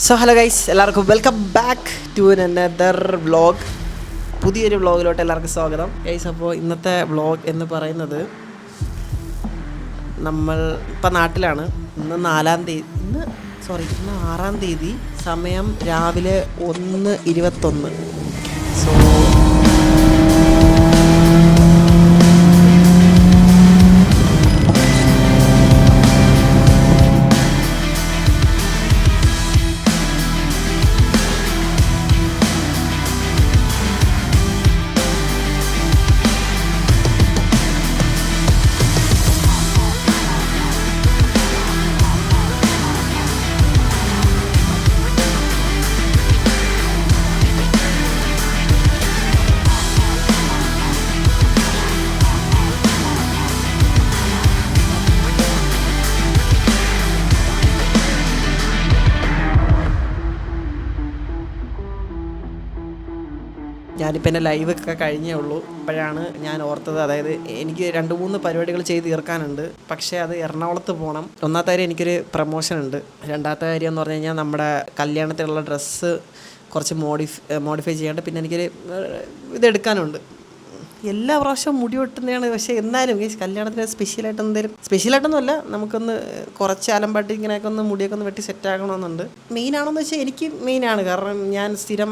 So hello guys, എല്ലാവർക്കും welcome back to another vlog. പുതിയൊരു വ്ളോഗിലോട്ട് എല്ലാവർക്കും സ്വാഗതം ഗൈസ്. അപ്പോൾ ഇന്നത്തെ വ്ളോഗ് എന്ന് പറയുന്നത്, നമ്മൾ ഇപ്പം നാട്ടിലാണ്. ഇന്ന് 6-ാം തീയതി, സമയം രാവിലെ 1:21. സോ ഞാനിപ്പോൾ എൻ്റെ ലൈവൊക്കെ കഴിഞ്ഞേ ഉള്ളൂ. അപ്പോഴാണ് ഞാൻ ഓർത്തത്, അതായത് എനിക്ക് 2-3 പരിപാടികൾ ചെയ്ത് തീർക്കാനുണ്ട്. പക്ഷേ അത് എറണാകുളത്ത് പോകണം. ഒന്നാമത്തെ കാര്യം, എനിക്കൊരു പ്രമോഷൻ ഉണ്ട്. രണ്ടാമത്തെ കാര്യം എന്ന് പറഞ്ഞു കഴിഞ്ഞാൽ, നമ്മുടെ കല്യാണത്തിനുള്ള ഡ്രസ്സ് കുറച്ച് മോഡിഫൈ ചെയ്യാണ്ട്, പിന്നെ എനിക്കൊരു ഇതെടുക്കാനുണ്ട്. എല്ലാ പ്രാവശ്യവും മുടി വെട്ടുന്നതാണ്. പക്ഷേ എന്നാലും ഈ കല്യാണത്തിന് സ്പെഷ്യലായിട്ടൊന്നുമല്ല, നമുക്കൊന്ന് കുറച്ച് അലമ്പാട്ടി ഇങ്ങനെയൊക്കെ ഒന്ന് മുടിയൊക്കെ ഒന്ന് വെട്ടി സെറ്റാക്കണമെന്നുണ്ട്. മെയിനാണെന്ന് വെച്ചാൽ എനിക്ക് മെയിനാണ്, കാരണം ഞാൻ സ്ഥിരം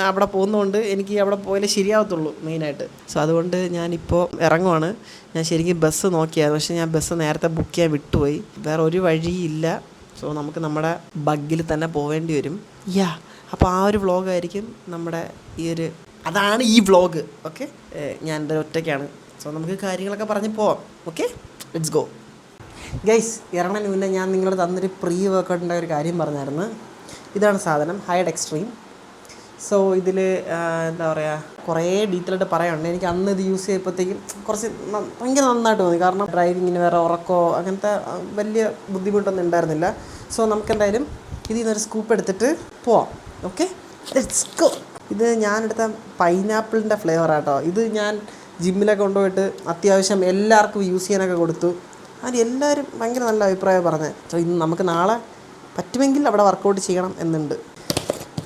അവിടെ പോകുന്നതുകൊണ്ട് എനിക്ക് അവിടെ പോയാലേ ശരിയാവത്തുള്ളൂ മെയിനായിട്ട്. സോ അതുകൊണ്ട് ഞാനിപ്പോൾ ഇറങ്ങുവാണ്. ഞാൻ ശരിക്കും ബസ് നോക്കിയായിരുന്നു, പക്ഷേ ഞാൻ ബസ് നേരത്തെ ബുക്ക് ചെയ്യാൻ വിട്ടുപോയി. വേറെ ഒരു വഴിയില്ല. സോ നമുക്ക് നമ്മുടെ ബഗ്ഗിൽ തന്നെ പോവേണ്ടി വരും. അപ്പോൾ ആ ഒരു വ്ളോഗായിരിക്കും നമ്മുടെ അതാണ് ഈ വ്ളോഗ്. ഓക്കെ, ഞാൻ എൻ്റെ ഒറ്റയ്ക്കാണ്. സോ നമുക്ക് കാര്യങ്ങളൊക്കെ പറഞ്ഞ് പോവാം. Okay, let's go. ഗൈസ്, ഇറങ്ങുന്നതിന് മുന്നേ ഞാൻ നിങ്ങളോട് തന്നൊരു പ്രീ വർക്കൗട്ടിൻ്റെ ഒരു കാര്യം പറഞ്ഞായിരുന്നു. ഇതാണ് സാധനം, ഹൈഡ് എക്സ്ട്രീം. സോ ഇതിൽ എന്താ പറയുക, കുറേ ഡീറ്റെയിലായിട്ട് പറയാനുണ്ട്. എനിക്ക് അന്ന് ഇത് യൂസ് ചെയ്തപ്പോഴത്തേക്കും കുറച്ച് ഭയങ്കര നന്നായിട്ട് തോന്നി. കാരണം ഡ്രൈവിങ്ങിന് വേറെ ഉറക്കമോ അങ്ങനത്തെ വലിയ ബുദ്ധിമുട്ടൊന്നും ഉണ്ടായിരുന്നില്ല. സോ നമുക്കെന്തായാലും ഇതിൽ നിന്നൊരു സ്കൂപ്പ് എടുത്തിട്ട് പോവാം. Okay, let's go. ഇത് ഞാനെടുത്ത പൈനാപ്പിളിൻ്റെ ഫ്ലേവറാട്ടോ. ഇത് ഞാൻ ജിമ്മിലൊക്കെ കൊണ്ടുപോയിട്ട് അത്യാവശ്യം എല്ലാവർക്കും യൂസ് ചെയ്യാനൊക്കെ കൊടുത്തു. അതിന് എല്ലാവരും ഭയങ്കര നല്ല അഭിപ്രായം പറഞ്ഞത്. സോ ഇന്ന് നമുക്ക് നാളെ പറ്റുമെങ്കിൽ അവിടെ വർക്കൗട്ട് ചെയ്യണം എന്നുണ്ട്.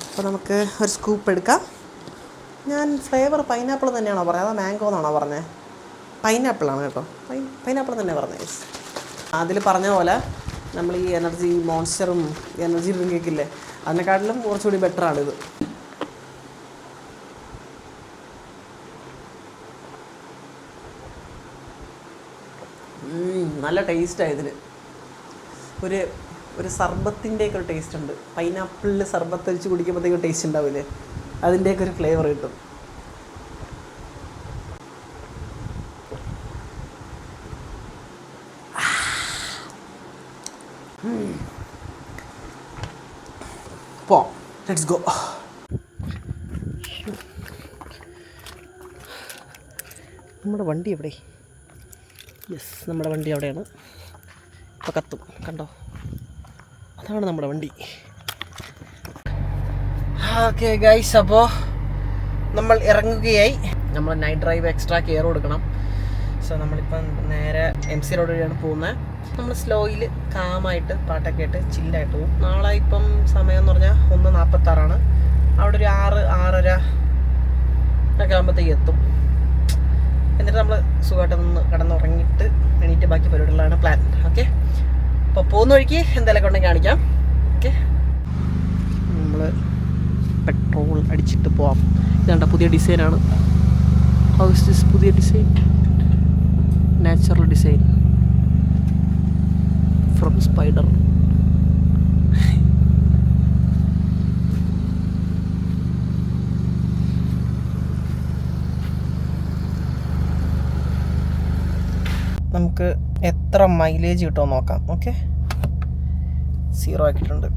അപ്പോൾ നമുക്ക് ഒരു സ്കൂപ്പ് എടുക്കാം. ഞാൻ ഫ്ലേവർ പൈനാപ്പിൾ തന്നെയാണോ പറഞ്ഞത്, അതോ മാംഗോ എന്നാണോ പറഞ്ഞത്? പൈനാപ്പിളാണ് കേട്ടോ, പൈനാപ്പിൾ തന്നെ പറഞ്ഞത്. അതിൽ പറഞ്ഞ പോലെ നമ്മൾ ഈ എനർജി മോൺസ്റ്ററും എനർജി ഡ്രിങ്കൊക്കെ ഇല്ലേ, അതിനെക്കാട്ടിലും കുറച്ചുകൂടി ബെറ്ററാണിത്. നല്ല ടേസ്റ്റാണ് ഇതിന്. ഒരു സർബത്തിൻ്റെയൊക്കെ ഒരു ടേസ്റ്റ് ഉണ്ട്. പൈനാപ്പിളിൽ സർബത്ത് വെച്ച് കുടിക്കുമ്പോഴത്തേക്കും ടേസ്റ്റ് ഉണ്ടാവില്ലേ, അതിൻ്റെയൊക്കെ ഒരു ഫ്ലേവർ കിട്ടും. Let's go. നമ്മുടെ വണ്ടി എവിടെ? നമ്മുടെ വണ്ടി അവിടെയാണ്. ഇപ്പോൾ കത്തും, കണ്ടോ? അതാണ് നമ്മുടെ വണ്ടി. ഓക്കെ ഗൈസ്, അപ്പോൾ നമ്മൾ ഇറങ്ങുകയായി. നമ്മൾ നൈറ്റ് ഡ്രൈവ് എക്സ്ട്രാ കെയർ കൊടുക്കണം. സോ നമ്മളിപ്പം നേരെ MC റോഡ് വഴിയാണ് പോകുന്നത്. നമ്മൾ സ്ലോയിൽ കാമായിട്ട് പാട്ടൊക്കെ ഇട്ട് ചില്ലായിട്ട് പോകും. നാളെ ഇപ്പം സമയം എന്ന് പറഞ്ഞാൽ 1:46. അവിടെ ഒരു 6-6:30 ഒക്കെ ആകുമ്പോഴത്തേക്ക് എത്തും. എന്നിട്ട് നമ്മൾ സുഖമായിട്ട് നിന്ന് കിടന്നുറങ്ങിയിട്ട് എണീറ്റ് ബാക്കി പരിപാടികളാണ് പ്ലാൻ. ഓക്കെ, അപ്പോൾ പോകുന്ന വഴിക്ക് എന്തെങ്കിലുമൊക്കെ ഉണ്ടെങ്കിൽ കാണിക്കാം. ഓക്കെ, നമ്മൾ പെട്രോൾ അടിച്ചിട്ട് പോവാം. ഇതാണ്ട പുതിയ ഡിസൈനാണ്. ഹൗ ഇസ് ദിസ് പുതിയ design? Natural design from spider. നമുക്ക് എത്ര മൈലേജ് കിട്ടുമോ നോക്കാം. ഓക്കെ, 0 ആക്കിയിട്ടുണ്ട്.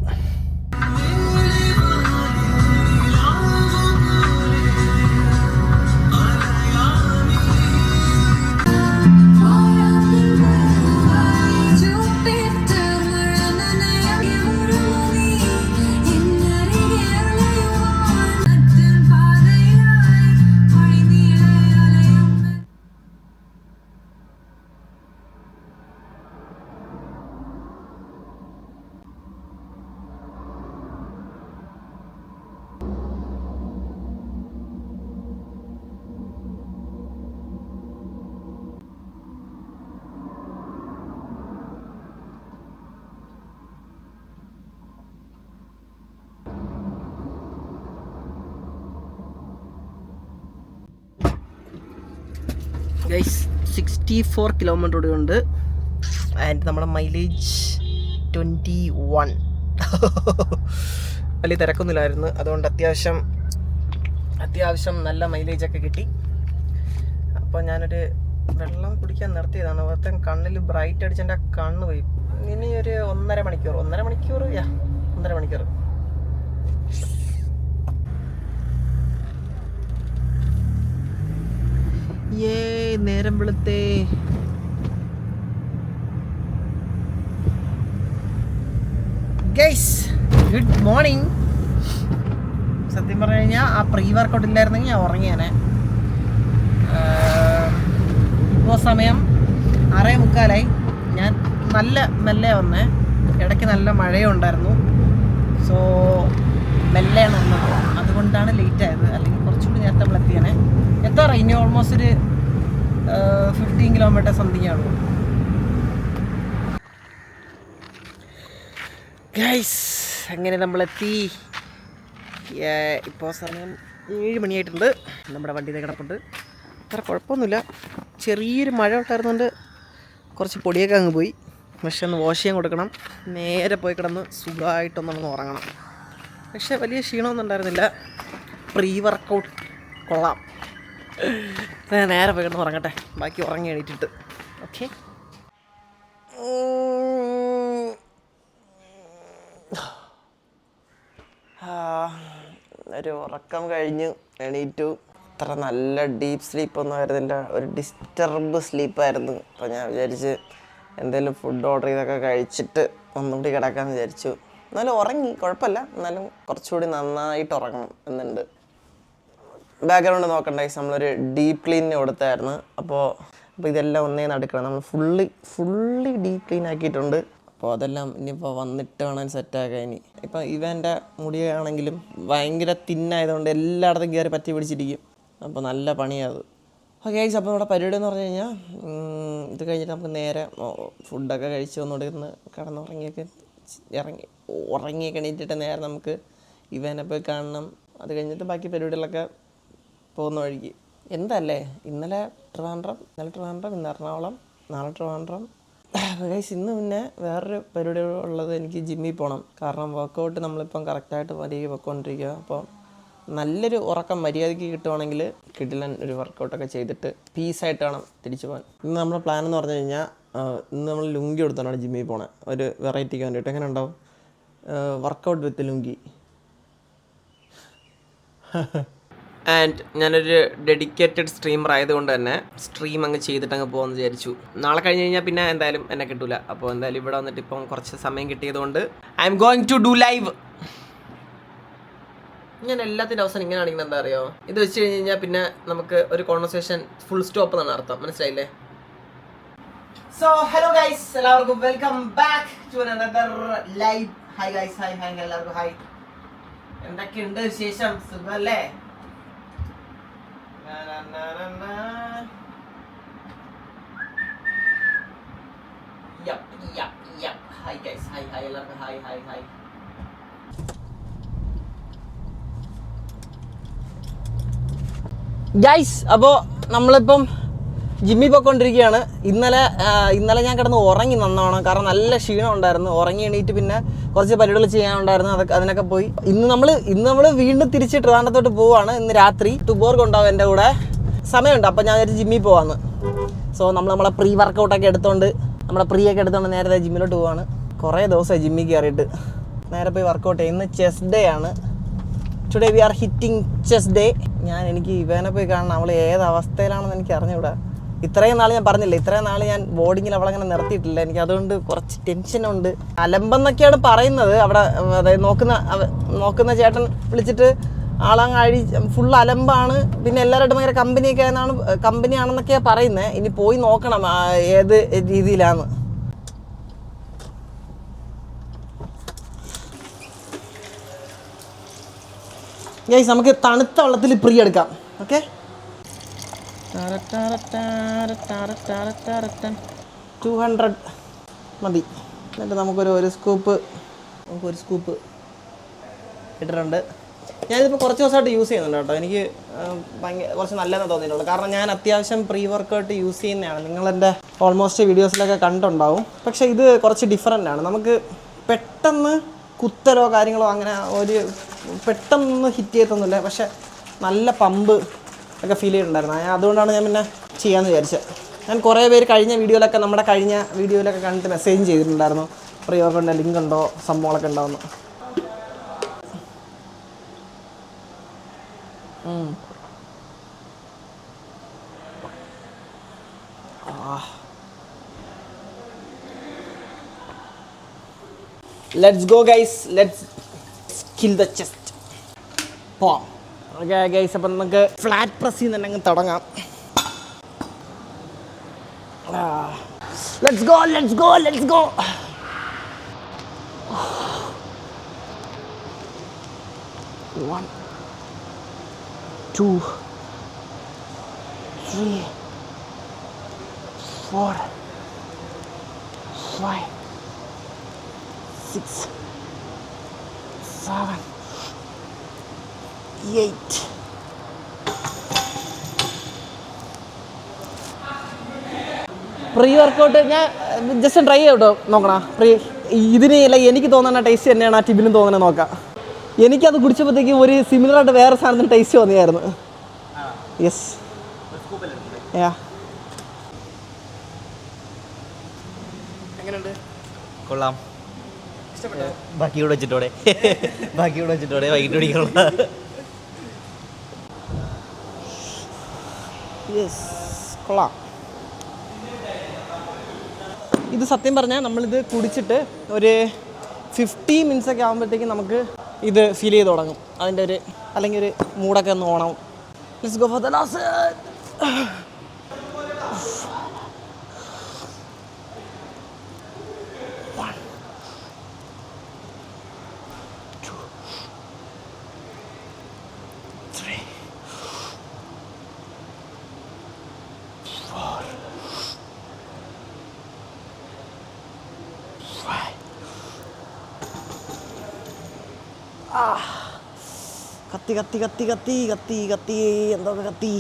ഗൈസ് 64 കിലോമീറ്റർ കൂടി ഉണ്ട്. ആൻഡ് നമ്മുടെ മൈലേജ് 21. വലിയ തിരക്കൊന്നുമില്ലായിരുന്നു, അതുകൊണ്ട് അത്യാവശ്യം നല്ല മൈലേജൊക്കെ കിട്ടി. അപ്പോൾ ഞാനൊരു വെള്ളം കുടിക്കാൻ നിർത്തിയതാണ്. ഒരുത്തൻ കണ്ണിൽ ബ്രൈറ്റ് അടിച്ചെൻ്റെ കണ്ണ് പോയി. ഇനി ഒരു 1.5 മണിക്കൂർ നേരം വെളുത്തേ. Guys good morning. സത്യം പറഞ്ഞു കഴിഞ്ഞാൽ ആ പ്രീ വർക്കൗട്ട് ഇല്ലായിരുന്നെങ്കിൽ ഞാൻ ഉറങ്ങിയാനെ. ഇപ്പോൾ സമയം 6:45. ഞാൻ നല്ല മെല്ലെ വന്നേ, ഇടയ്ക്ക് നല്ല മഴയും ഉണ്ടായിരുന്നു. സോ മെല്ലെയാണ് വന്നത്, അതുകൊണ്ടാണ് ലേറ്റ് ആയത്. അല്ലെങ്കിൽ കുറച്ചുകൂടി നേരത്തെ നമ്മൾ എത്തിയാനെ. എത്താറ ഇനി ഓൾമോസ്റ്റ് ഒരു 15 കിലോമീറ്റർ സംതിങ് ആണോ. ഗൈസ് അങ്ങനെ നമ്മളെത്തി. ഇപ്പോൾ സമയം 7 മണിയായിട്ടുണ്ട്. നമ്മുടെ വണ്ടിയിൽ കിടപ്പുണ്ട്. അത്ര കുഴപ്പമൊന്നുമില്ല. ചെറിയൊരു മഴ ഉണ്ടായിരുന്നുകൊണ്ട് കുറച്ച് പൊടിയൊക്കെ അങ്ങ് പോയി. പക്ഷെ ഒന്ന് വാഷ് ചെയ്യാൻ കൊടുക്കണം. നേരെ പോയി കിടന്ന് സുഖമായിട്ടൊന്നൊന്ന് ഉറങ്ങണം. പക്ഷെ വലിയ ക്ഷീണമൊന്നും ഉണ്ടായിരുന്നില്ല. പ്രീ വർക്കൗട്ട് കൊള്ളാം. നേരെ പോയി കിടന്ന് ഉറങ്ങട്ടെ, ബാക്കി ഉറങ്ങി എണീറ്റിട്ട്. ഓക്കെ, ഒരു ഉറക്കം കഴിഞ്ഞ് എണീറ്റു. അത്ര നല്ല ഡീപ്പ് സ്ലീപ്പൊന്നും ആയിരുന്നില്ല, ഒരു ഡിസ്റ്റർബ് സ്ലീപ്പായിരുന്നു. അപ്പോൾ ഞാൻ വിചാരിച്ച് എന്തെങ്കിലും ഫുഡ് ഓർഡർ ചെയ്തൊക്കെ കഴിച്ചിട്ട് ഒന്നുകൂടി കിടക്കാമെന്ന് വിചാരിച്ചു. എന്നാലും ഉറങ്ങി, കുഴപ്പമില്ല. എന്നാലും കുറച്ചുകൂടി നന്നായിട്ട് ഉറങ്ങണം എന്നുണ്ട്. ബാക്ക്ഗ്രൗണ്ട് നോക്കണ്ട, നമ്മളൊരു ഡീപ്പ് ക്ലീനിന് കൊടുത്തായിരുന്നു. അപ്പോൾ ഇതെല്ലാം ഒന്നേ നടക്കണം. നമ്മൾ ഫുള്ളി ഡീപ്പ് ക്ലീൻ ആക്കിയിട്ടുണ്ട്. അപ്പോൾ അതെല്ലാം ഇനിയിപ്പോൾ വന്നിട്ട് വേണം സെറ്റാക്കാൻ. ഇനി ഇപ്പം ഇവൻ്റെ മുടിയാണെങ്കിലും ഭയങ്കര തിന്നായതുകൊണ്ട് എല്ലായിടത്തും കയറി പറ്റി പിടിച്ചിരിക്കും. അപ്പോൾ നല്ല പണിയാത്. ഓക്കെ ഗൈസ്, അപ്പോൾ നമ്മുടെ പരിപാടി എന്ന് പറഞ്ഞു കഴിഞ്ഞാൽ ഇത് കഴിഞ്ഞിട്ട് നമുക്ക് നേരെ ഫുഡൊക്കെ കഴിച്ച് ഒന്നുകൂടി ഇരുന്ന് ഉറങ്ങിയൊക്കെ എണീറ്റിട്ട് നേരെ നമുക്ക് ഇവനെ പോയി കാണണം. അത് കഴിഞ്ഞിട്ട് ബാക്കി പരിപാടികളൊക്കെ പോകുന്ന വഴിക്ക്. എന്തല്ലേ ഇന്നലെ ട്രിവാൻഡ്രം, ഇന്ന് എറണാകുളം, നാളെ ട്രിവാൻഡ്രം. ഗൈസ് ഇന്ന് പിന്നെ വേറൊരു പരിപാടി ഉള്ളത്, എനിക്ക് ജിമ്മിൽ പോകണം. കാരണം വർക്കൗട്ട് നമ്മളിപ്പം കറക്റ്റായിട്ട് മര്യാദയ്ക്ക് പൊയ്ക്കൊണ്ടിരിക്കുക. അപ്പോൾ നല്ലൊരു ഉറക്കം മര്യാദയ്ക്ക് കിട്ടുവാണെങ്കിൽ കിടിലൻ ഒരു വർക്കൗട്ടൊക്കെ ചെയ്തിട്ട് പീസായിട്ട് വേണം തിരിച്ചു പോകാൻ. ഇന്ന് നമ്മുടെ പ്ലാൻ എന്ന് പറഞ്ഞു കഴിഞ്ഞാൽ ഇന്ന് നമ്മൾ ലുങ്കി എടുത്തോണ്ടാണ് ജിമ്മിൽ പോകണത്. ഒരു വെറൈറ്റിക്ക് വേണ്ടിയിട്ട്. എങ്ങനെ ഉണ്ടാവും വർക്കൗട്ട് വിത്ത് ലുങ്കി? ആൻഡ് ഞാനൊരു ഡെഡിക്കേറ്റഡ് സ്ട്രീമർ ആയതുകൊണ്ട് തന്നെ സ്ട്രീം അങ്ങ് ചെയ്തിട്ട് അങ്ങ് പോകാമെന്ന് വിചാരിച്ചു. നാളെ കഴിഞ്ഞ് കഴിഞ്ഞാൽ പിന്നെ എന്തായാലും എന്നെ കിട്ടില്ല. അപ്പോൾ എന്തായാലും ഇവിടെ വന്നിട്ട് ഇപ്പം കുറച്ച് സമയം കിട്ടിയതുകൊണ്ട് I am going to do live. ഞാൻ എല്ലാത്തിൻ്റെ അവസാനം ഇങ്ങനെ കാണിക്കുന്നത് എന്താ അറിയോ? ഇത് വെച്ച് കഴിഞ്ഞ് കഴിഞ്ഞാൽ പിന്നെ നമുക്ക് ഒരു കോൺവെർസേഷൻ ഫുൾ സ്റ്റോപ്പ് എന്നാണ് അർത്ഥം. മനസ്സിലായില്ലേ? സോ ഹലോ ഗൈസ്, എല്ലാവർക്കും welcome back to another live. Hi guys, hi എല്ലാവർക്കും ഹായ്. എന്തൊക്കെയുണ്ട് വിശേഷം? സുഖമല്ലേ? ഹായ് ഗൈസ്, ഹായ് എല്ലാവർക്കും ഹായ്. ഗൈസ് അപ്പോൾ നമ്മളിപ്പം ജിമ്മിൽ പോയിക്കൊണ്ടിരിക്കുകയാണ്. ഇന്നലെ ഞാൻ കിടന്ന് ഉറങ്ങി നന്നോണം. കാരണം നല്ല ക്ഷീണം ഉണ്ടായിരുന്നു. ഉറങ്ങി എണീറ്റ് പിന്നെ കുറച്ച് പരിപാടികൾ ചെയ്യാനുണ്ടായിരുന്നു. അതിനൊക്കെ പോയി. ഇന്ന് നമ്മൾ വീണ്ടും തിരിച്ച് ട്രിവാൻഡ്രത്തോട്ട് പോവുകയാണ്. ഇന്ന് രാത്രി ടുബോർഗ് ഉണ്ടാവും എൻ്റെ കൂടെ. സമയമുണ്ട്. അപ്പോൾ ഞാൻ ജിമ്മിൽ പോവാന്ന്. സോ നമ്മളെ പ്രീ വർക്കൗട്ടൊക്കെ എടുത്തുകൊണ്ട് നേരെ ജിമ്മിലോട്ട് പോവാണ്. കുറേ ദിവസമായി ജിമ്മിൽ കയറിയിട്ട്. നേരെ പോയി വർക്കൗട്ട് ചെയ്യും. ഇന്ന് ചെസ്റ്റ് ഡേ ആണ്. Today we are hitting chest day. എനിക്ക് ഇവനെ പോയി കാണണം. അവൾ ഏത് അവസ്ഥയിലാണെന്ന് എനിക്ക് അറിഞ്ഞുകൂടാ. ഇത്രയും നാൾ ഞാൻ പറഞ്ഞില്ല, ഇത്രയും നാൾ ഞാൻ ബോർഡിങ്ങിൽ അവളങ്ങനെ നിർത്തിയിട്ടില്ല. എനിക്ക് അതുകൊണ്ട് കുറച്ച് ടെൻഷനുണ്ട്. അലമ്പെന്നൊക്കെയാണ് പറയുന്നത്. അവിടെ അതായത് നോക്കുന്ന ചേട്ടൻ വിളിച്ചിട്ട് ആളങ്ങ് ഫുൾ അലമ്പാണ്. പിന്നെ എല്ലാവരുമായിട്ടും ഭയങ്കര കമ്പനിയാണെന്നൊക്കെയാണ് പറയുന്നത്. ഇനി പോയി നോക്കണം ഏത് രീതിയിലാണ്. ഗൈസ് നമുക്ക് തണുത്ത വെള്ളത്തിൽ പ്രീ എടുക്കാം. ഓക്കെ, 200 മതി. എന്നിട്ട് നമുക്കൊരു സ്കൂപ്പ് ഇട്ടിട്ടുണ്ട്. ഞാനിതിപ്പോൾ കുറച്ച് ദിവസമായിട്ട് യൂസ് ചെയ്യുന്നുണ്ട് കേട്ടോ. എനിക്ക് ഭയങ്കര കുറച്ച് നല്ലതെന്ന് തോന്നിയിട്ടുള്ളൂ. കാരണം ഞാൻ അത്യാവശ്യം പ്രീ വർക്കൗട്ട് യൂസ് ചെയ്യുന്നതാണ്. നിങ്ങളെൻ്റെ ഓൾമോസ്റ്റ് വീഡിയോസിലൊക്കെ കണ്ടിട്ടുണ്ടാവും. പക്ഷേ ഇത് കുറച്ച് ഡിഫറൻ്റ് ആണ്. നമുക്ക് പെട്ടെന്ന് കുത്തലോ കാര്യങ്ങളോ അങ്ങനെ ഒരു പെട്ടെന്ന് ഹിറ്റ് ചെയ്യത്തൊന്നുമില്ല. പക്ഷേ നല്ല പമ്പ് ഒക്കെ ഫീൽ ചെയ്തിട്ടുണ്ടായിരുന്നു. അതുകൊണ്ടാണ് ഞാൻ പിന്നെ ചെയ്യാമെന്ന് വിചാരിച്ചത്. ഞാൻ കുറേ പേര് കഴിഞ്ഞ വീഡിയോയിലൊക്കെ കണ്ടിട്ട് മെസ്സേജും ചെയ്തിട്ടുണ്ടായിരുന്നു, പ്രീ വർക്കൗട്ടിൻ്റെ ലിങ്ക് ഉണ്ടോ, സംഭവങ്ങളൊക്കെ ഉണ്ടാവുന്നു. Let's go guys, let's kill the chest. പോവാം. ഓക്കെ ഗൈസ്, അപ്പം നമുക്ക് ഫ്ലാറ്റ് പ്രസ്സിൽ നിന്ന് തന്നെ അങ്ങ് തുടങ്ങാം. Let's go, let's go, let's go. One, 2, 3, 4, 5, 6, 7, 8. Pre workout ഞാൻ ജസ്റ്റ് ട്രൈ ചെയ്തോ നോക്കണം. ഇതിന് എനിക്ക് തോന്നുന്ന ടേസ്റ്റ് തന്നെയാണ് ആ ടിബിനും തോന്നുന്നത് നോക്കാം. എനിക്കത് കുടിച്ചപ്പോഴത്തേക്ക് ഒരു സിമിലറായിട്ട് വേറെ സാധനത്തിന് ടേസ്റ്റ് തോന്നിയായിരുന്നു. യെസ്, എങ്ങനെയുണ്ട്? കൊള്ളാം. ബാക്കി കൂടെ വെച്ചിട്ടോടെ വൈകിട്ട് പിടിക്കണം. യെസ്, കൊള്ളാം. ഇത് സത്യം പറഞ്ഞാൽ നമ്മളിത് കുടിച്ചിട്ട് ഒരു 50 മിനിറ്റ്സ് ഒക്കെ ആകുമ്പോഴത്തേക്കും നമുക്ക് ഇത് ഫീൽ ചെയ്ത് തുടങ്ങും. അതിൻ്റെ ഒരു അല്ലെങ്കിൽ ഒരു മൂടൊക്കെ ഒന്ന് Onam. Let's go for the last. 1, 2, 3, 4, 5. കത്തി കത്തി കത്തി കത്തി കത്തി കത്തി എന്തൊക്കെ കത്തി.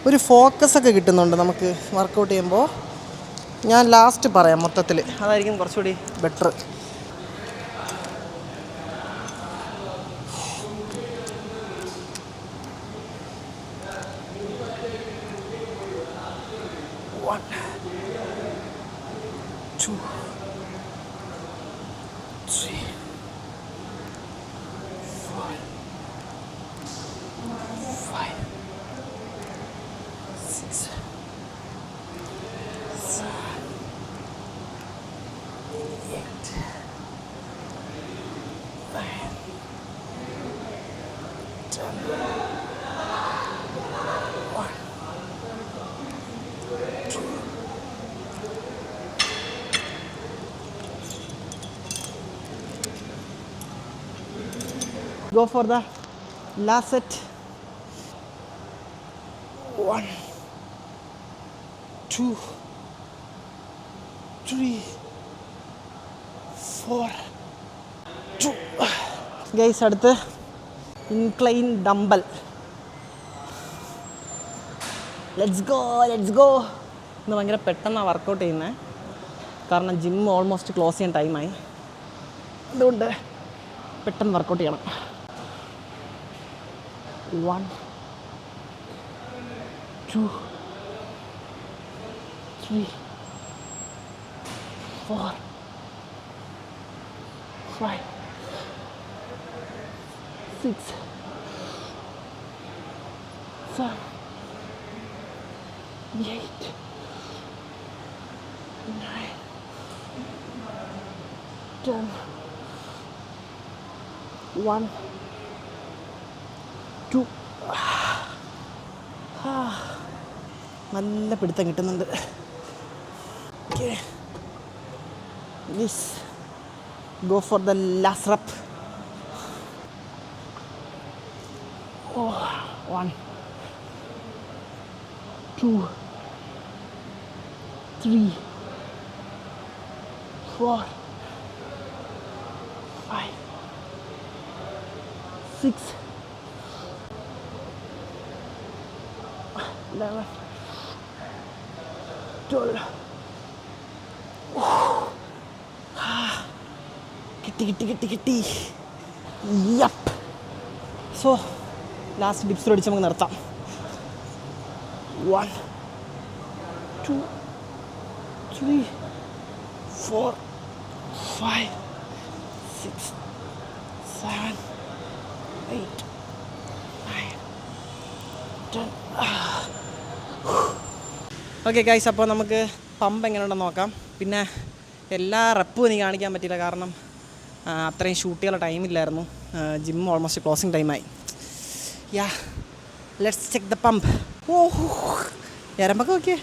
ഒരു ഫോക്കസൊക്കെ കിട്ടുന്നുണ്ട് നമുക്ക് വർക്കൗട്ട് ചെയ്യുമ്പോൾ. ഞാൻ ലാസ്റ്റ് പറയാം മൊത്തത്തിൽ, അതായിരിക്കും കുറച്ചുകൂടി better. One, 2, 3, 4, 5, 6, 7, 8, 9, 10. Go for the last set. 1, 2, 3, 4, 2. Guys, അടുത്ത് incline dumbbell. Let's go, let's go. ഇന്ന് ഭയങ്കര പെട്ടെന്നാണ് വർക്കൗട്ട് ചെയ്യുന്നത്. കാരണം ജിം ഓൾമോസ്റ്റ് ക്ലോസ് ചെയ്യാൻ ടൈമായി. അതുകൊണ്ട് പെട്ടെന്ന് വർക്കൗട്ട് ചെയ്യണം. 1, 2, 3, 4, 5, 6, 7, 8, 9, 10. 1, 2. നല്ല പിടുത്തം കിട്ടുന്നുണ്ട്. Okay, yes, go for the last rep. 1, 2, 3, 4, 5, 6, 11, 12. കിട്ടി. യപ്പ്. സോ ലാസ്റ്റ് ഡിപ്സിൽ അടിച്ച് നമുക്ക് നിർത്താം. 1, 2, 3, 4, 5, 6, 7, 8, 9, 10. ഓക്കെ ഗൈസ്, അപ്പോൾ നമുക്ക് പമ്പ് എങ്ങനെയുണ്ടെന്ന് നോക്കാം. പിന്നെ എല്ലാ റെപ്പും എനിക്ക് കാണിക്കാൻ പറ്റില്ല, കാരണം അത്രയും ഷൂട്ട് ചെയ്യാനുള്ള ടൈമില്ലായിരുന്നു. ജിം ഓൾമോസ്റ്റ് ക്ലോസിങ് ടൈമായി. യാ, ലെറ്റ്സ് ചെക്ക് ദ പമ്പ്. ഓഹോ, ഞരമ്പൊക്കെ ഓക്കെ.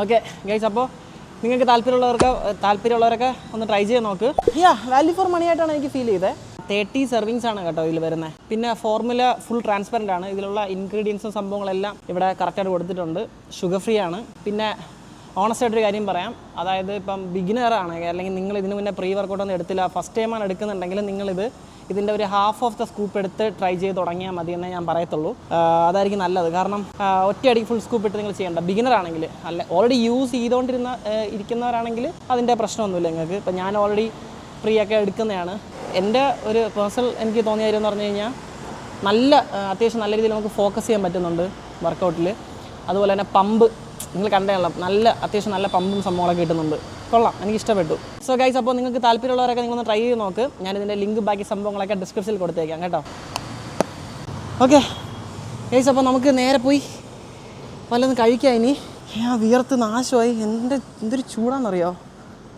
ഓക്കെ ഗൈസ്, അപ്പോൾ നിങ്ങൾക്ക് താല്പര്യമുള്ളവരൊക്കെ ഒന്ന് ട്രൈ ചെയ്ത് നോക്ക്. വാല്യൂ ഫോർ മണി ആയിട്ടാണ് എനിക്ക് ഫീൽ ചെയ്തത്. 30 സെർവിങ്സ് ആണ് കേട്ടോ ഇതിൽ വരുന്നത്. പിന്നെ ഫോർമുല ഫുൾ ട്രാൻസ്പെറൻ്റ് ആണ്. ഇതിലുള്ള ഇൻഗ്രീഡിയൻസും സംഭവങ്ങളെല്ലാം ഇവിടെ കറക്റ്റായിട്ട് കൊടുത്തിട്ടുണ്ട്. ഷുഗർ ഫ്രീ ആണ്. പിന്നെ ഓണസ്റ്റ് ആയിട്ടൊരു കാര്യം പറയാം, അതായത് ഇപ്പം ബിഗിനറാണ് അല്ലെങ്കിൽ നിങ്ങൾ ഇതിന് മുന്നേ പ്രീ വർക്കൗട്ടൊന്നും എടുത്തില്ല, ഫസ്റ്റ് ടൈമാണ് എടുക്കുന്നുണ്ടെങ്കിൽ ഇതിൻ്റെ ഒരു ഹാഫ് ഓഫ് ദ സ്കൂപ്പ് എടുത്ത് ട്രൈ ചെയ്ത് തുടങ്ങിയാൽ മതി എന്നേ ഞാൻ പറയത്തുള്ളൂ. അതായിരിക്കും നല്ലത്. കാരണം ഒറ്റയടിക്ക് ഫുൾ സ്കൂപ്പ് ഇട്ട് നിങ്ങൾ ചെയ്യേണ്ട. ബിഗിനർ ആണെങ്കിൽ, അല്ല ഓൾറെഡി യൂസ് ഇരിക്കുന്നവരാണെങ്കിൽ അതിൻ്റെ പ്രശ്നമൊന്നുമില്ല നിങ്ങൾക്ക്. ഇപ്പം ഞാൻ ഓൾറെഡി ഫ്രീ ഒക്കെ എടുക്കുന്നതാണ്. എൻ്റെ ഒരു പേഴ്സണൽ എനിക്ക് തോന്നിയ കാര്യം എന്ന് പറഞ്ഞു കഴിഞ്ഞാൽ അത്യാവശ്യം നല്ല രീതിയിൽ നമുക്ക് ഫോക്കസ് ചെയ്യാൻ പറ്റുന്നുണ്ട് വർക്കൗട്ടിൽ. അതുപോലെ തന്നെ പമ്പ് നിങ്ങൾ കണ്ടേയുള്ള അത്യാവശ്യം നല്ല പമ്പും സംഭവങ്ങളൊക്കെ കിട്ടുന്നുണ്ട്. കൊള്ളാം, എനിക്ക് ഇഷ്ടപ്പെട്ടു. സോ ഗൈസ്, അപ്പോൾ നിങ്ങൾക്ക് താല്പര്യമുള്ളവരൊക്കെ നിങ്ങളൊന്ന് ട്രൈ ചെയ്ത് നോക്ക്. ഞാനിതിൻ്റെ ലിങ്ക് ബാക്കി സംഭവങ്ങളൊക്കെ ഡിസ്ക്രിപ്ഷനിൽ കൊടുത്തേക്കാം കേട്ടോ. ഓക്കെ ഗൈസ്, അപ്പോൾ നമുക്ക് നേരെ പോയി വല്ലതും കഴിക്കാം. ഇനി വിയർത്ത് നാശമായി. എന്തൊരു ചൂടാണെന്നറിയോ,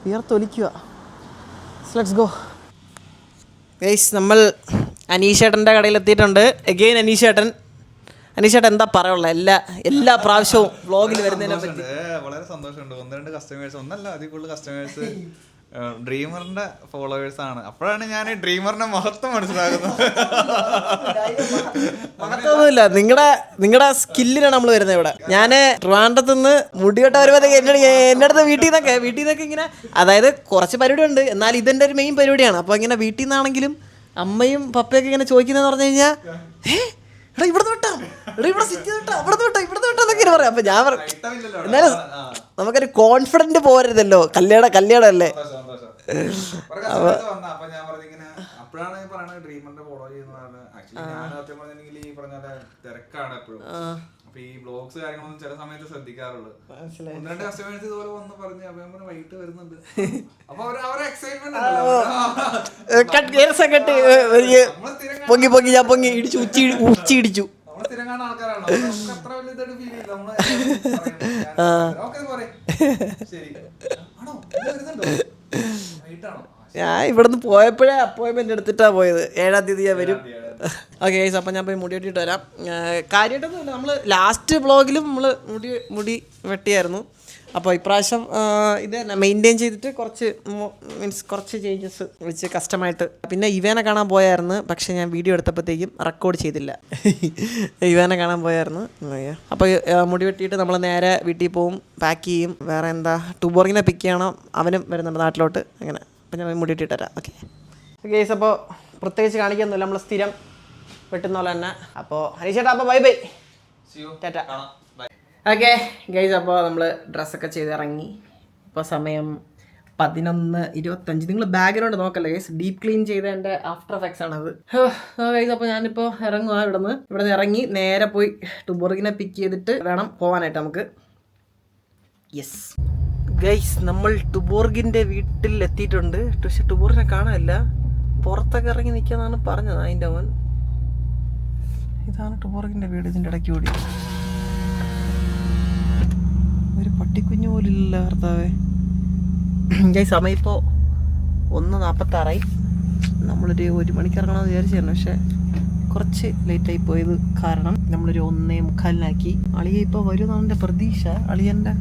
വിയർത്തൊലിക്കുക. Let's go guys. നമ്മൾ അനീഷേട്ടൻ്റെ കടയിലെത്തിയിട്ടുണ്ട്. എഗെയിൻ അനീഷേട്ടൻ എന്താ പറയാനുള്ള എല്ലാ പ്രാവശ്യവും വ്ളോഗിൽ വരുന്നതിനെ പറ്റി വളരെ സന്തോഷമുണ്ട്. 1-2 കസ്റ്റമേഴ്സ്, ഒന്നല്ല അതിൽ കൂടുതൽ കസ്റ്റമേഴ്സ് ഡ്രീമറിന്റെ ഫോളോവേഴ്സ് ആണ്. അപ്പോഴാണ് ഞാൻ ഡ്രീമറിന്റെ മഹത്വം മനസ്സിലാക്കുന്നത്. മഹത്വമൊന്നുമില്ല, നിങ്ങളുടെ സ്കില്ലിനാണ് നമ്മൾ വരുന്നത് ഇവിടെ. ഞാൻ ട്രിവാൻഡ്രത്ത് നിന്ന് മുടിയോട്ട വരുമ്പോഴത്തേക്ക് എൻ്റെ അടുത്ത് വീട്ടിൽ നിന്നൊക്കെ ഇങ്ങനെ, അതായത് കുറച്ച് പരിപാടി ഉണ്ട്, എന്നാൽ ഇതെൻ്റെ ഒരു മെയിൻ പരിപാടിയാണ്. അപ്പോൾ ഇങ്ങനെ വീട്ടിൽ നിന്നാണെങ്കിലും അമ്മയും പപ്പയൊക്കെ ഇങ്ങനെ ചോദിക്കുന്നതെന്ന് പറഞ്ഞു കഴിഞ്ഞാൽ, എടാ ഇവിടെ വിട്ടാം, ഇവിടെ സിറ്റി വിട്ടാ, ഇവിടുന്ന് വിട്ടാ എന്നൊക്കെ പറയാം. അപ്പൊ ഞാൻ എന്നാലും നമുക്കൊരു കോൺഫിഡന്റ് പോരുതല്ലോ. കല്യാണം അല്ലേ. അപ്പോഴാണ് പറയുന്നത് ഡ്രീമറിന്റെ ഫോളോ ചെയ്യുന്നതാണ്. ആക്ച്വലി ഞാൻ സത്യം പറഞ്ഞിട്ടുണ്ടെങ്കിൽ ഈ പറഞ്ഞ തിരക്കാണ് എപ്പോഴും. അപ്പൊ ഈ ബ്ലോഗ്സ് കാര്യങ്ങളൊന്നും ചില സമയത്ത് ശ്രദ്ധിക്കാറുള്ളൂ. 1-2 കസ്റ്റമേഴ്സ് ഇതുപോലെ വന്ന് പറഞ്ഞ് അപ്പൊ വൈകിട്ട് വരുന്നുണ്ട്. അപ്പൊ അവരെ എക്സൈറ്റ്മെന്റ് പൊങ്ങി ഞാൻ പൊങ്ങി ഇടിച്ചു, ഉച്ചി ഇടിച്ചു. നമ്മള് സ്ഥിരം കാണുന്ന ആൾക്കാരാണോ, അത്ര വലിയ ഇതായിട്ട് ഫീൽ ചെയ്യില്ല. നമ്മള് ശരി ആണോ, വരുന്നുണ്ടോ, വൈകിട്ടാണോ? ഞാൻ ഇവിടുന്ന് പോയപ്പോഴേ അപ്പോയിൻമെന്റ് എടുത്തിട്ടാണ് പോയത്. 7-ാം തീയതി ഞാൻ വരും. ഓക്കെ ഗൈസ്, അപ്പം ഞാൻ പോയി മുടി വെട്ടിയിട്ട് വരാം. കാര്യമായിട്ടൊന്നുമില്ല, നമ്മൾ ലാസ്റ്റ് വ്ളോഗിലും നമ്മൾ മുടി വെട്ടിയായിരുന്നു. അപ്പോൾ ഇപ്രാവശ്യം ഇത് തന്നെ മെയിൻറ്റെയിൻ ചെയ്തിട്ട് കുറച്ച് ചേഞ്ചസ് വെച്ച് കസ്റ്റമായിട്ട്. പിന്നെ ഇവേനെ കാണാൻ പോയായിരുന്നു, പക്ഷേ ഞാൻ വീഡിയോ എടുത്തപ്പോഴത്തേക്കും റെക്കോർഡ് ചെയ്തില്ല. ഇവേനെ കാണാൻ പോയായിരുന്നു. അപ്പോൾ മുടി വെട്ടിയിട്ട് നമ്മൾ നേരെ വീട്ടിൽ പോവും, പാക്ക് ചെയ്യും. വേറെ എന്താ, ടുബോറിങ്ങിനെ പിക്ക് ചെയ്യണം, അവനും വരുന്നുണ്ട് നാട്ടിലോട്ട്. അങ്ങനെ അപ്പം ഞാൻ മുടി വെട്ടിയിട്ട് തരാം. ഓക്കെ ഗൈസ്, അപ്പോൾ പ്രത്യേകിച്ച് കാണിക്കുന്നില്ല, നമ്മൾ സ്ഥിരം വെട്ടുന്ന പോലെ തന്നെ. അപ്പോൾ ഹരീഷേട്ടാ, അപ്പോൾ ബൈ ടാറ്റ. ഓക്കെ ഗൈസ്, അപ്പോൾ നമ്മൾ ഡ്രസ്സൊക്കെ ചെയ്തിറങ്ങി. ഇപ്പോൾ സമയം 11:25. നിങ്ങൾ ബാക്ക്ഗ്രൗണ്ട് നോക്കല്ലേ ഗൈസ്, ഡീപ്പ് ക്ലീൻ ചെയ്ത എൻ്റെ ആഫ്റ്റർ എഫക്ട്സ് ആണത്. ഗൈസ്, അപ്പോൾ ഞാനിപ്പോൾ ഇറങ്ങുക. ഇവിടെ ഇറങ്ങി നേരെ പോയി ടുബോറിങ്ങിനെ പിക്ക് ചെയ്തിട്ട് വേണം പോകാനായിട്ട് നമുക്ക്. യെസ് ഗൈസ്, നമ്മൾ ടുബോർഗിൻ്റെ വീട്ടിൽ എത്തിയിട്ടുണ്ട്. പക്ഷെ ടുബോറിനെ കാണാനില്ല, പുറത്തൊക്കെ ഇറങ്ങി നിൽക്കാന്നാണ് പറഞ്ഞത്. അതിൻ്റെ മോൻ ഇതാണ് ടുബോർഗിൻ്റെ വീട്. ഇതിൻ്റെ ഇടയ്ക്ക് കൂടി ഒരു പട്ടിക്കുഞ്ഞു പോലില്ല ഭർത്താവേ. സമയം ഇപ്പോൾ 1:46. നമ്മളൊരു 1 മണിക്ക് ഇറങ്ങണമെന്ന് വിചാരിച്ചായിരുന്നു, പക്ഷെ കുറച്ച് ലേറ്റായി പോയത് കാരണം നമ്മളൊരു 1:45 അളിയ ഇപ്പോൾ വരുമെന്നാണ് എൻ്റെ പ്രതീക്ഷ. അളിയൻ്റെ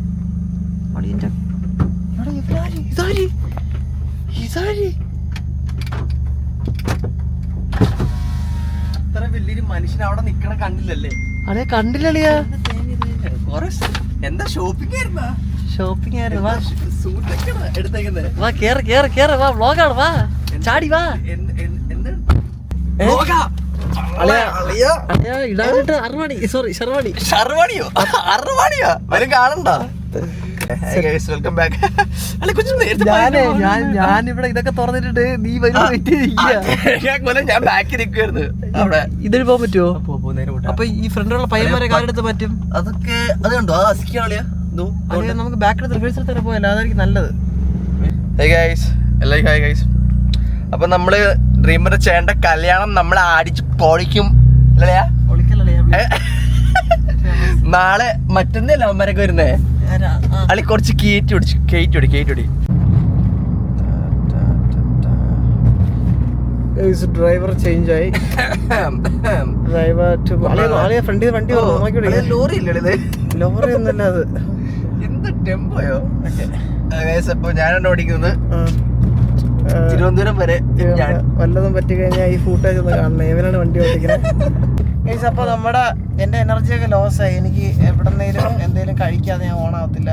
ഇത്ര വലിയൊരു മനുഷ്യൻ അവിടെ നിക്കണ കണ്ടില്ലല്ലേ? അളിയ കണ്ടില്ലളിയ. എന്താ ഷോപ്പിംഗ് ആയിരുന്നാ? ഷോപ്പിംഗ് ആയിരുന്നു. വാ എടുത്തേക്കുന്നത്. വാ കേറ് വാ, വ്ളോഗാണ്. വാ ചാടി വാ. ഇടാനിട്ട് ഷർവാണിയോ വരും കാണണ്ട. Welcome back. ഞാനിവിടെ ഇതൊക്കെ തുറന്നിട്ടുണ്ട്, നീ ഞാൻ ബാക്കിൽ നിൽക്കുവായിരുന്നു അവിടെ. ഇതിന് പോകാൻ പറ്റുമോ? അപ്പൊ ഈ ഫ്രണ്ടിലുള്ള പയ്യന്മാരെ കാലെടുത്ത് പറ്റും. അതൊക്കെ അത് കണ്ടോ? അത് അസിക്കാളിയാ. നമുക്ക് ബാക്കിൽ റിവേഴ്സിൽ തന്നെ പോയല്ലോ, അതായിരിക്കും നല്ലത്. അപ്പൊ നമ്മള് ഡ്രീമറിന്റെ ചേട്ടന്റെ കല്യാണം നമ്മളെ അടിച്ച് പൊളിക്കും. നാളെ മറ്റന്നല്ലേ അവന്മാരൊക്കെ വരുന്നേ. അളി കുറച്ച് കേറ്റൊടി. ഡ്രൈവർ ചേഞ്ച് ആയി. ഫ്രണ്ടിൽ വണ്ടി ലോറി ഇല്ലേ? ലോറി ഒന്നല്ല, അത് എന്ത് ടെമ്പോയോ. അപ്പൊ ഞാനാണ് ഓടിക്കുന്നത് തിരുവനന്തപുരം വരെ. വല്ലതും പറ്റി കഴിഞ്ഞാൽ ഈ ഫൂട്ടേജ് ഒന്ന് കാണണം. ഇവനാണ് വണ്ടി ഓടിക്കുന്നത്. അപ്പൊ എന്റെ എനർജിയൊക്കെ ലോസ് ആയി. എനിക്ക് എവിടെന്നേലും എന്തെങ്കിലും കഴിക്കാതെ ഞാൻ ഓണാവത്തില്ല.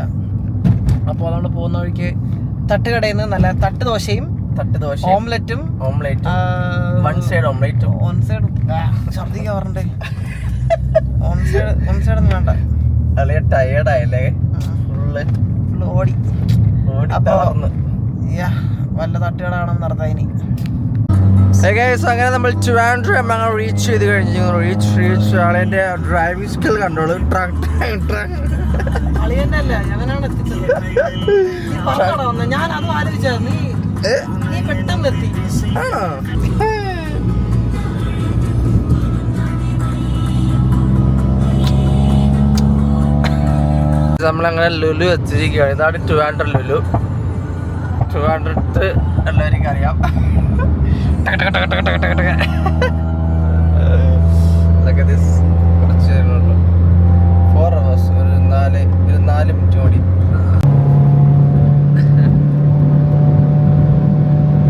അപ്പോൾ നമ്മൾ പോകുന്ന വഴിക്ക് തട്ടുകടയിൽ നിന്ന് നല്ല തട്ടുദോശയും ഓംലെറ്റും വൺ സൈഡ് ഛർദിക്കാൻ പറഞ്ഞേ. ഓൺ സൈഡ് ഒന്നും വേണ്ട. അളിയ ടയേർഡായല്ലേ? ഫുള്ള് ഓടി. അപ്പൊ വല്ല തട്ടുകട കാണും നടത്താം ഇനി. അങ്ങനെ നമ്മൾ ട്രിവാൻഡ്രം റീച്ച് ചെയ്ത് കഴിഞ്ഞു. റീച്ച് ആളിന്റെ ഡ്രൈവിംഗ് സ്കിൽ കണ്ടോളൂ. അളിയന്നല്ല, ഞാനാണ് എത്തിച്ചത്. ഞാൻ അത് ആലോചിച്ചത്, നീ പെട്ടെന്ന് എത്തി. ആണോ? നമ്മളങ്ങനെ ലുലു എത്തിയിരിക്കുകയാണ്. ഇതാണ് ട്രിവാൻഡ്രം ലുലു. ട്രിവാൻഡ്രത്ത് എല്ലാവർക്കും അറിയാം. കുറച്ച് 4 hours, ഒരു 4 മിനിറ്റ് കൂടി.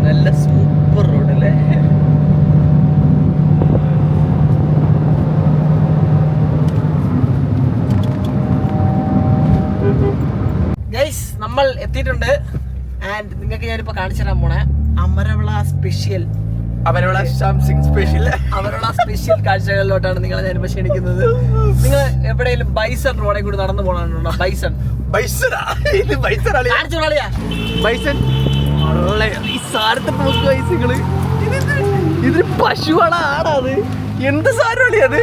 നല്ല സൂപ്പർ റോഡ് അല്ലേ? ഗൈസ്, നമ്മൾ എത്തിയിട്ടുണ്ട്. ആൻഡ് നിങ്ങൾക്ക് ഞാനിപ്പോൾ കാണിച്ചു തരാൻ പോണേ അമരവിള സ്പെഷ്യൽ കാഴ്ചകളിലോട്ടാണ് നിങ്ങളെ ഞാനിപ്പോൾ ക്ഷണിക്കുന്നത്. നിങ്ങൾ എവിടെയെങ്കിലും ബൈസൺ റോഡിൽ കൂടി നടന്നു പോകണുണ്ടോ? ഇതിന് പശുവാണ്, ആടാത്? എന്ത് സാധനമാണ് അത്?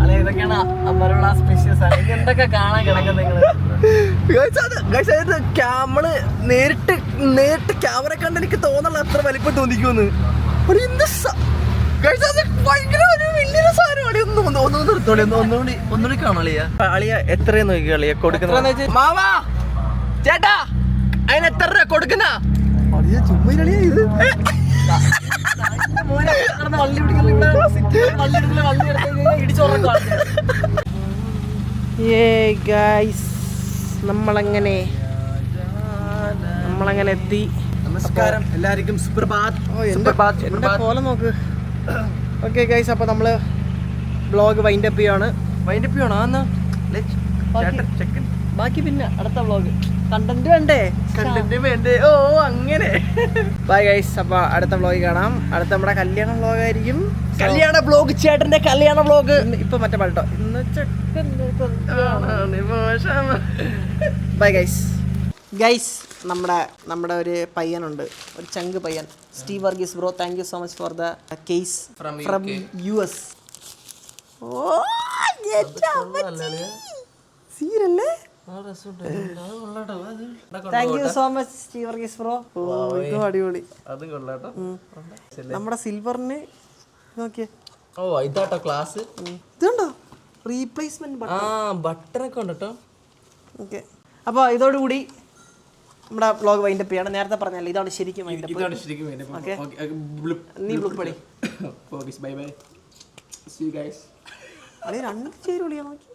അല്ലെ, ഇതൊക്കെയാണ് അമരവിള സ്പെഷ്യൽ സാധനം. എന്തൊക്കെ കാണാൻ കിടക്കുന്നത് നിങ്ങള്? നമ്മള് നേരിട്ട് ക്യാമറ കണ്ട് എനിക്ക് തോന്നല അത്ര വലിപ്പം തോന്നിക്കുമെന്ന്. ഒന്നുകൂടി കാണാളിയ എത്രയും നോക്കി കളിയ കൊടുക്കുന്ന. മാമാ ചേട്ടാ, അതിന് എത്ര രൂപ കൊടുക്കുന്ന? നമ്മളങ്ങനെ എത്തി. നമസ്കാരം എല്ലാവർക്കും. പോലെ നോക്ക്. ഓക്കെ ഗൈസ്, അപ്പോൾ നമ്മൾ വ്ളോഗ് വൈൻഡപ്പ് ചെയ്യാണ്. ബാക്കി പിന്നെ അടുത്ത വ്ളോഗ്. കണ്ടന്റ് വേണ്ടേ? ഓ അങ്ങനെ. ബൈ ഗൈസ്, അപ്പോൾ അടുത്ത വ്ളോഗ് കാണാം. അടുത്ത നമ്മുടെ കല്യാണ വ്ളോഗ് ആയിരിക്കും. കല്യാണ വ്ളോഗ്, ചേട്ടന്റെ കല്യാണ വ്ളോഗ്. ഇപ്പൊ മറ്റേ പാട്ടോ ഇന്ന്. Bye guys. നമ്മുടെ ഒരു പയ്യനുണ്ട്, ഒരു ചങ്ക് പയ്യൻ, Steve Varghese bro. Thank you so much for the case from US. സീരല്ലേ? Thank you so much Steve Varghese bro. ഇതും അടിപൊളി. നമ്മുടെ സിൽവറിന് നോക്കിയേ. ഓ, ഇതാട്ടോ ക്ലാസ്. ഇതുണ്ടോ റീപ്ലേസ്മെന്റ് ബട്ടണൊക്കെ ഉണ്ട് കേട്ടോ. ഓക്കെ അപ്പോൾ ഇതോടുകൂടി നമ്മുടെ വ്ളോഗ് വൈൻഡപ്പ് ചെയ്യണം. നേരത്തെ പറഞ്ഞല്ലോ ഇതാണ് ശരിക്കും വൈൻഡപ്പ്. ഓക്കെ നീ ബ്ലിപ്പടി bye bye. See you guys. അതെ 2 ചേരുവിളിയാ നോക്കി.